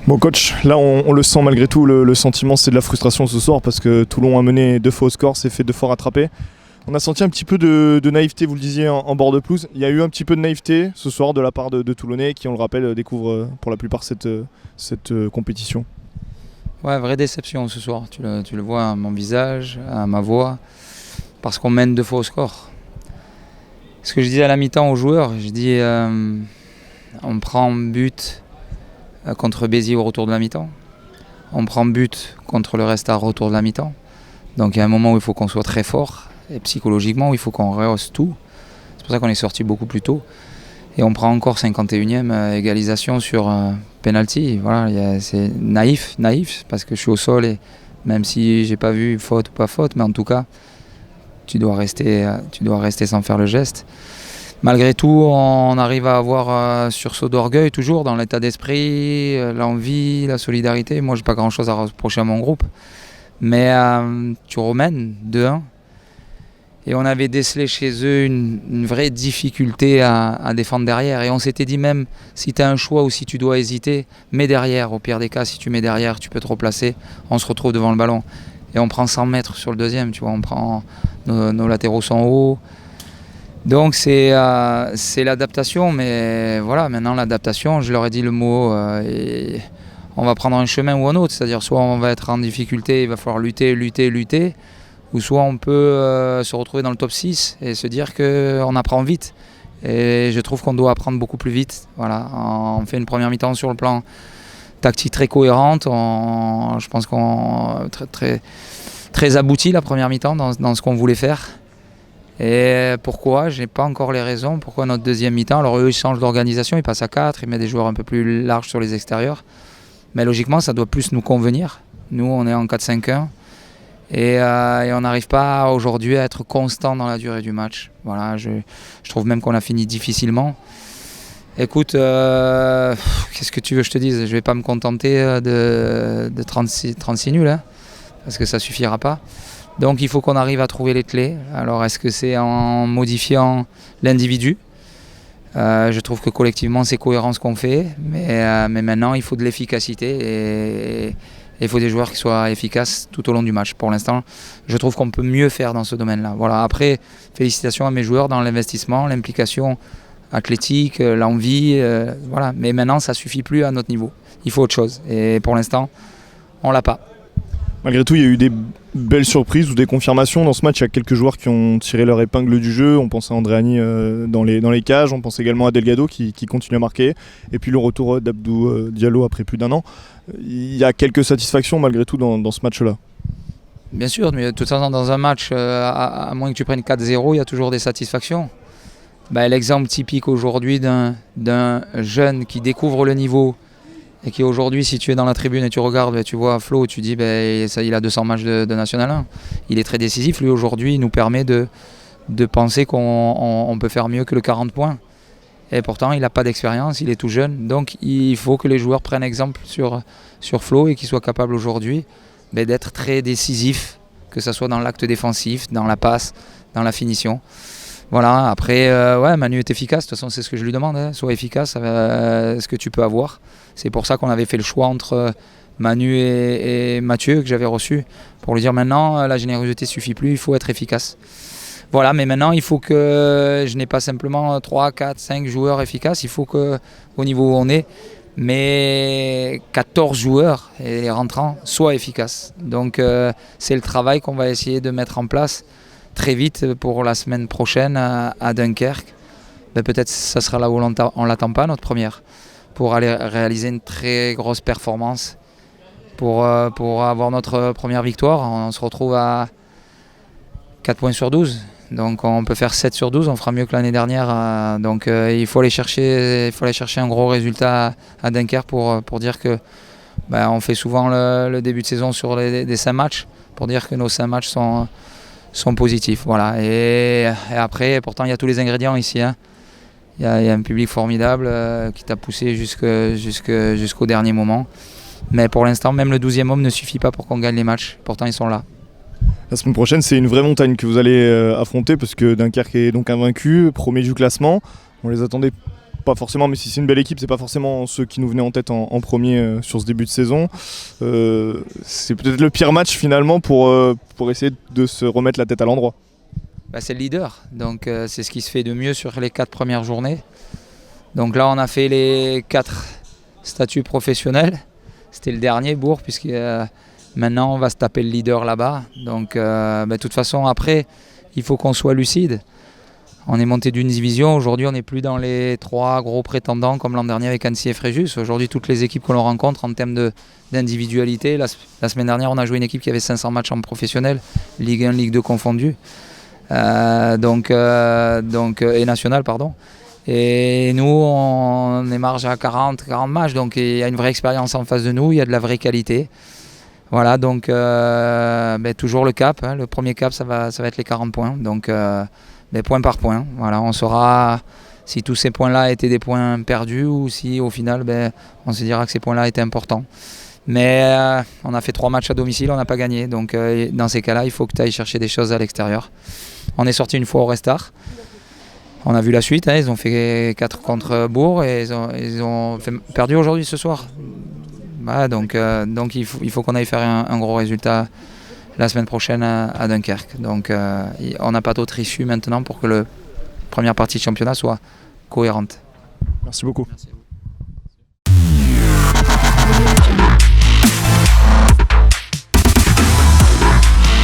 Bon coach, là on le sent malgré tout, le sentiment c'est de la frustration ce soir parce que Toulon a mené 2 fois au score, s'est fait 2 fois rattraper. On a senti un petit peu de naïveté, vous le disiez, en bord de pelouse. Il y a eu un petit peu de naïveté ce soir de la part de Toulonnais qui, on le rappelle, découvrent pour la plupart cette compétition. Ouais, vraie déception ce soir, tu le vois à mon visage, à ma voix, parce qu'on mène 2 fois au score. Ce que je disais à la mi-temps aux joueurs, je dis on prend but contre Béziers au retour de la mi-temps, on prend but contre le Resta au retour de la mi-temps. Donc il y a un moment où il faut qu'on soit très fort, et psychologiquement où il faut qu'on rehausse tout. C'est pour ça qu'on est sorti beaucoup plus tôt. Et on prend encore 51e égalisation sur penalty. Voilà, c'est naïf, parce que je suis au sol et même si j'ai pas vu faute ou pas faute, mais en tout cas, tu dois rester sans faire le geste. Malgré tout, on arrive à avoir un sursaut d'orgueil toujours dans l'état d'esprit, l'envie, la solidarité. Moi, j'ai pas grand-chose à reprocher à mon groupe, mais tu remènes 2-1. Et on avait décelé chez eux une vraie difficulté à défendre derrière. Et on s'était dit même, si tu as un choix ou si tu dois hésiter, mets derrière. Au pire des cas, si tu mets derrière, tu peux te replacer. On se retrouve devant le ballon. Et on prend 100 mètres sur le deuxième. Tu vois, on prend nos latéraux sont hauts. Donc c'est l'adaptation. Mais voilà, maintenant l'adaptation, je leur ai dit le mot. Et on va prendre un chemin ou un autre. C'est-à-dire soit on va être en difficulté, il va falloir lutter. Ou soit on peut se retrouver dans le top 6 et se dire qu'on apprend vite. Et je trouve qu'on doit apprendre beaucoup plus vite. Voilà, on fait une première mi-temps sur le plan tactique très cohérente. Je pense qu'on très abouti la première mi-temps dans ce qu'on voulait faire. Et pourquoi? Je n'ai pas encore les raisons. Pourquoi notre deuxième mi-temps? Alors eux, ils changent d'organisation, ils passent à 4, ils mettent des joueurs un peu plus larges sur les extérieurs. Mais logiquement, ça doit plus nous convenir. Nous, on est en 4-5-1. Et on n'arrive pas aujourd'hui à être constant dans la durée du match. Voilà, je trouve même qu'on a fini difficilement. Écoute, qu'est-ce que tu veux que je te dise? Je ne vais pas me contenter de 36 nuls, hein, parce que ça ne suffira pas. Donc il faut qu'on arrive à trouver les clés. Alors est-ce que c'est en modifiant l'individu? Je trouve que collectivement c'est cohérent ce qu'on fait, mais maintenant il faut de l'efficacité et il faut des joueurs qui soient efficaces tout au long du match. Pour l'instant, je trouve qu'on peut mieux faire dans ce domaine-là. Voilà. Après, félicitations à mes joueurs dans l'investissement, l'implication athlétique, l'envie. Voilà. Mais maintenant, ça ne suffit plus à notre niveau. Il faut autre chose. Et pour l'instant, on ne l'a pas. Malgré tout, il y a eu des belles surprises ou des confirmations dans ce match. Il y a quelques joueurs qui ont tiré leur épingle du jeu. On pense à Andréani dans les cages. On pense également à Delgado qui continue à marquer. Et puis le retour d'Abdou Diallo après plus d'1 an. Il y a quelques satisfactions malgré tout dans ce match-là. Bien sûr, mais de toute façon, dans un match, à moins que tu prennes 4-0, il y a toujours des satisfactions. L'exemple typique aujourd'hui d'un jeune qui découvre le niveau et qui aujourd'hui, si tu es dans la tribune et tu regardes, tu vois Flo, tu dis ça, il a 200 matchs de National 1. Il est très décisif. Lui, aujourd'hui, il nous permet de penser qu'on peut faire mieux que le 40 points. Et pourtant, il n'a pas d'expérience, il est tout jeune. Donc, il faut que les joueurs prennent exemple sur Flo et qu'ils soient capables aujourd'hui d'être très décisifs, que ce soit dans l'acte défensif, dans la passe, dans la finition. Voilà, après, Manu est efficace. De toute façon, c'est ce que je lui demande. Hein. Sois efficace, ce que tu peux avoir. C'est pour ça qu'on avait fait le choix entre Manu et Mathieu, que j'avais reçu, pour lui dire maintenant, la générosité ne suffit plus, il faut être efficace. Voilà, mais maintenant, il faut que je n'ai pas simplement 3, 4, 5 joueurs efficaces. Il faut qu'au niveau où on est, mais 14 joueurs et les rentrants soient efficaces. Donc, c'est le travail qu'on va essayer de mettre en place très vite pour la semaine prochaine à Dunkerque. Peut-être que ça sera là où on ne l'attend pas, notre première, pour aller réaliser une très grosse performance, pour avoir notre première victoire. On se retrouve à 4 points sur 12. Donc on peut faire 7 sur 12, on fera mieux que l'année dernière. Donc il faut aller chercher un gros résultat à Dunkerque pour dire que on fait souvent le début de saison sur des 5 matchs, pour dire que nos 5 matchs sont positifs. Voilà. Et après, pourtant il y a tous les ingrédients ici. Hein. Il y a un public formidable qui t'a poussé jusqu'au dernier moment. Mais pour l'instant, même le 12e homme ne suffit pas pour qu'on gagne les matchs. Pourtant ils sont là. La semaine prochaine, c'est une vraie montagne que vous allez affronter parce que Dunkerque est donc invaincu, premier du classement. On les attendait pas forcément, mais si c'est une belle équipe, c'est pas forcément ceux qui nous venaient en tête en premier sur ce début de saison. C'est peut-être le pire match finalement pour essayer de se remettre la tête à l'endroit. C'est le leader, donc c'est ce qui se fait de mieux sur les 4 premières journées. Donc là on a fait les 4 statuts professionnels. C'était le dernier, Bourg, puisque maintenant on va se taper le leader là-bas. Donc de toute façon après il faut qu'on soit lucide. On est monté d'une division, aujourd'hui on n'est plus dans les 3 gros prétendants comme l'an dernier avec Annecy et Fréjus. Aujourd'hui toutes les équipes que l'on rencontre en termes d'individualité, la semaine dernière on a joué une équipe qui avait 500 matchs en professionnel, Ligue 1, Ligue 2 confondus, et national pardon. Et nous on est marge à 40 matchs, donc il y a une vraie expérience en face de nous, il y a de la vraie qualité. Voilà, donc toujours le cap, le premier cap ça va être les 40 points, donc point par point. Voilà, on saura si tous ces points-là étaient des points perdus ou si au final on se dira que ces points-là étaient importants. Mais on a fait 3 matchs à domicile, on n'a pas gagné, donc dans ces cas-là il faut que tu ailles chercher des choses à l'extérieur. On est sorti une fois au Restart. On a vu la suite, ils ont fait 4 contre Bourg et ils ont perdu aujourd'hui ce soir. Voilà, donc il faut qu'on aille faire un gros résultat la semaine prochaine à Dunkerque. Donc on n'a pas d'autre issue maintenant pour que la première partie de championnat soit cohérente. Merci beaucoup. Merci.